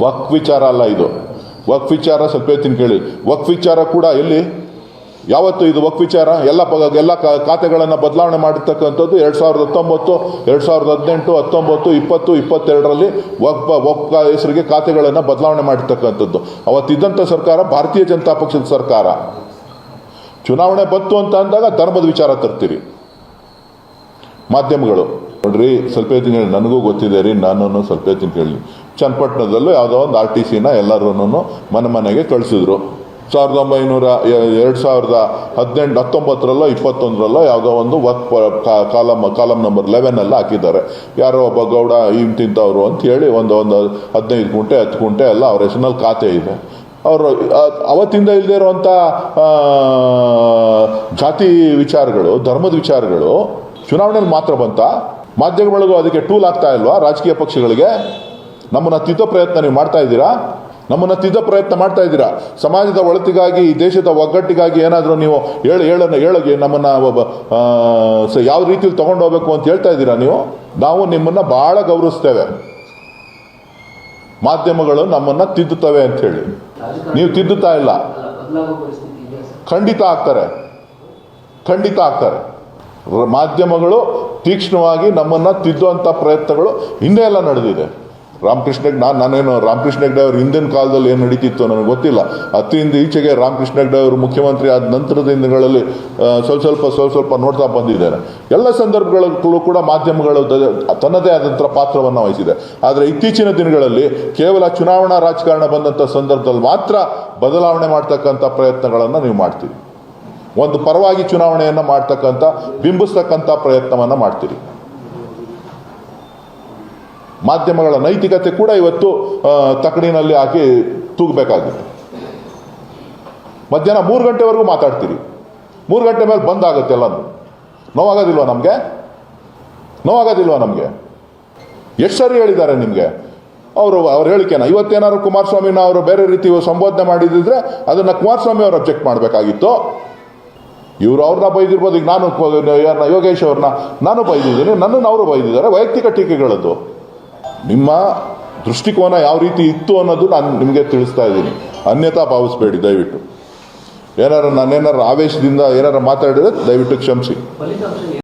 ವಕ್ಫ್ ವಿಚಾರ ಅಲ್ಲ ಇದು. ವಕ್ಫ್ ವಿಚಾರ ಸ್ವಲ್ಪ ಹೇಳ್ತೀನಿ ಕೇಳಿ. ವಕ್ಫ್ ವಿಚಾರ ಕೂಡ ಎಲ್ಲಿ ಯಾವತ್ತು ಇದು ವಕ್ಫ್ ವಿಚಾರ ಎಲ್ಲ ಖಾತೆಗಳನ್ನು ಬದಲಾವಣೆ ಮಾಡಿರ್ತಕ್ಕಂಥದ್ದು 2019, 2018, 19, 20, 22ರಲ್ಲಿ ವಕ್ಫ್ ಹೆಸರಿಗೆ ಖಾತೆಗಳನ್ನು ಬದಲಾವಣೆ ಮಾಡಿರ್ತಕ್ಕಂಥದ್ದು. ಅವತ್ತಿದ್ದಂಥ ಸರ್ಕಾರ ಭಾರತೀಯ ಜನತಾ ಪಕ್ಷದ ಸರ್ಕಾರ. ಚುನಾವಣೆ ಬಂತು ಅಂತ ಅಂದಾಗ ಧರ್ಮದ ವಿಚಾರ ತರ್ತೀರಿ. ಮಾಧ್ಯಮಗಳು ನೋಡ್ರಿ, ಸ್ವಲ್ಪ ಹೇಳ್ತೀನಿ ಹೇಳಿ, ನನಗೂ ಗೊತ್ತಿದೆ ರೀ, ನಾನು ಸ್ವಲ್ಪ ಹೇಳ್ತೀನಿ ಕೇಳಿ. ಚನ್ನಪಟ್ಟಣದಲ್ಲೂ ಯಾವುದೋ ಒಂದು RTCನ ಎಲ್ಲರೂ ಮನೆಗೆ ಕಳಿಸಿದ್ರು. 2018, 21ರಲ್ಲೋ ಯಾವುದೋ ಒಂದು ಕಾಲಮ್ ನಂಬರ್ 11 ಹಾಕಿದ್ದಾರೆ. ಯಾರೋ ಒಬ್ಬ ಗೌಡ ಇಂತಿಂಥವ್ರು ಅಂತ ಹೇಳಿ ಒಂದು 15 ಗುಂಟೆ 10 ಗುಂಟೆ ಎಲ್ಲ ಅವ್ರ ಹೆಸರಿನಲ್ಲಿ ಖಾತೆ ಇದೆ. ಅವರು ಅವತ್ತಿಂದ ಇಲ್ಲದೆ ಇರುವಂಥ ಜಾತಿ ವಿಚಾರಗಳು, ಧರ್ಮದ ವಿಚಾರಗಳು ಚುನಾವಣೆಯಲ್ಲಿ ಮಾತ್ರ ಬಂತ. ಮಾಧ್ಯಮಗಳಿಗೂ ಅದಕ್ಕೆ ಟೂಲ್ ಆಗ್ತಾ ಇಲ್ವಾ? ರಾಜಕೀಯ ಪಕ್ಷಗಳಿಗೆ ನಮ್ಮನ್ನು ತಿದ್ದೋ ಪ್ರಯತ್ನ ನೀವು ಮಾಡ್ತಾ ಇದ್ದೀರಾ? ನಮ್ಮನ್ನು ತಿದ್ದೋ ಪ್ರಯತ್ನ ಮಾಡ್ತಾ ಇದ್ದೀರಾ? ಸಮಾಜದ ಒಳಿತಿಗಾಗಿ, ದೇಶದ ಒಗ್ಗಟ್ಟಿಗಾಗಿ ಏನಾದರೂ ನೀವು ಹೇಳೋಗೆ ನಮ್ಮನ್ನು ಯಾವ ರೀತಿಯಲ್ಲಿ ತೊಗೊಂಡು ಹೋಗ್ಬೇಕು ಅಂತ ಹೇಳ್ತಾ ಇದ್ದೀರಾ ನೀವು? ನಾವು ನಿಮ್ಮನ್ನು ಭಾಳ ಗೌರವಿಸ್ತೇವೆ. ಮಾಧ್ಯಮಗಳು ನಮ್ಮನ್ನು ತಿದ್ದುತ್ತವೆ ಅಂತ ಹೇಳಿ ನೀವು ತಿದ್ದುತ್ತಾ ಇಲ್ಲ. ಖಂಡಿತ ಆಗ್ತಾರೆ. ಮಾಧ್ಯಮಗಳು ತೀಕ್ಷ್ಣವಾಗಿ ನಮ್ಮನ್ನು ತಿದ್ದುವಂಥ ಪ್ರಯತ್ನಗಳು ಹಿಂದೆ ಎಲ್ಲ ನಡೆದಿದೆ. ನಾನೇನು ರಾಮಕೃಷ್ಣ ಹೆಗ್ಡೆ ಅವರು ಹಿಂದಿನ ಕಾಲದಲ್ಲಿ ಏನು ನಡೀತಿತ್ತು ನನಗೆ ಗೊತ್ತಿಲ್ಲ. ಅತ್ತಿಂದ ಈಚೆಗೆ ರಾಮಕೃಷ್ಣ ಹೆಗ್ಡೆ ಅವರು ಮುಖ್ಯಮಂತ್ರಿ ಆದ ನಂತರದ ದಿನಗಳಲ್ಲಿ ಸ್ವಲ್ಪ ನೋಡ್ತಾ ಬಂದಿದ್ದಾರೆ. ಎಲ್ಲ ಸಂದರ್ಭಗಳಲ್ಲೂ ಕೂಡ ಮಾಧ್ಯಮಗಳು ತನ್ನದೇ ಆದಂಥ ಪಾತ್ರವನ್ನು ವಹಿಸಿದೆ. ಆದರೆ ಇತ್ತೀಚಿನ ದಿನಗಳಲ್ಲಿ ಕೇವಲ ಚುನಾವಣಾ ರಾಜಕಾರಣ ಬಂದಂಥ ಸಂದರ್ಭದಲ್ಲಿ ಮಾತ್ರ ಬದಲಾವಣೆ ಮಾಡ್ತಕ್ಕಂಥ ಪ್ರಯತ್ನಗಳನ್ನು ನೀವು ಮಾಡ್ತೀರಿ. ಒಂದು ಪರವಾಗಿ ಚುನಾವಣೆಯನ್ನು ಬಿಂಬಿಸ್ತಕ್ಕಂಥ ಪ್ರಯತ್ನವನ್ನು ಮಾಡ್ತೀರಿ. ಮಾಧ್ಯಮಗಳ ನೈತಿಕತೆ ಕೂಡ ಇವತ್ತು ತಕಡಿನಲ್ಲಿ ಹಾಕಿ ತೂಗಬೇಕಾಗುತ್ತೆ. ಮಧ್ಯಾಹ್ನ 3 ಗಂಟೆವರೆಗೂ ಮಾತಾಡ್ತೀರಿ. 3 ಗಂಟೆ ಮೇಲೆ ಬಂದಾಗುತ್ತೆ ಎಲ್ಲನೂ. ನೋವಾಗೋದಿಲ್ವಾ ನಮಗೆ? ಎಷ್ಟು ಸರಿ ಹೇಳಿದ್ದಾರೆ ನಿಮಗೆ ಅವ್ರ ಹೇಳಿಕೆನ? ಇವತ್ತೇನಾದ್ರು ಕುಮಾರಸ್ವಾಮಿನ ಅವರು ಬೇರೆ ರೀತಿ ಸಂಬೋಧನೆ ಮಾಡಿದ್ರೆ ಅದನ್ನು ಕುಮಾರಸ್ವಾಮಿ ಅವರು ಅಬ್ಜೆಕ್ಟ್ ಮಾಡಬೇಕಾಗಿತ್ತು. ಇವರು ಅವ್ರನ್ನ ಬೈದಿರ್ಬೋದು. ಈಗ ನಾನು ಯೋಗೇಶ್ ಅವ್ರನ್ನ ನಾನು ಬೈದಿದ್ದೀನಿ, ನನ್ನನ್ನು ಅವರು ಬೈದಿದ್ದಾರೆ. ವೈಯಕ್ತಿಕ ಟೀಕೆಗಳದ್ದು. ನಿಮ್ಮ ದೃಷ್ಟಿಕೋನ ಯಾವ ರೀತಿ ಇತ್ತು ಅನ್ನೋದು ನಾನು ನಿಮಗೆ ತಿಳಿಸ್ತಾ ಇದ್ದೀನಿ. ಅನ್ಯತಾ ಭಾವಿಸ್ಬೇಡಿ ದಯವಿಟ್ಟು. ನಾನೇನಾರು ಆವೇಶದಿಂದ ಏನಾರು ಮಾತಾಡಿದ್ರೆ ದಯವಿಟ್ಟು ಕ್ಷಮಿಸಿ.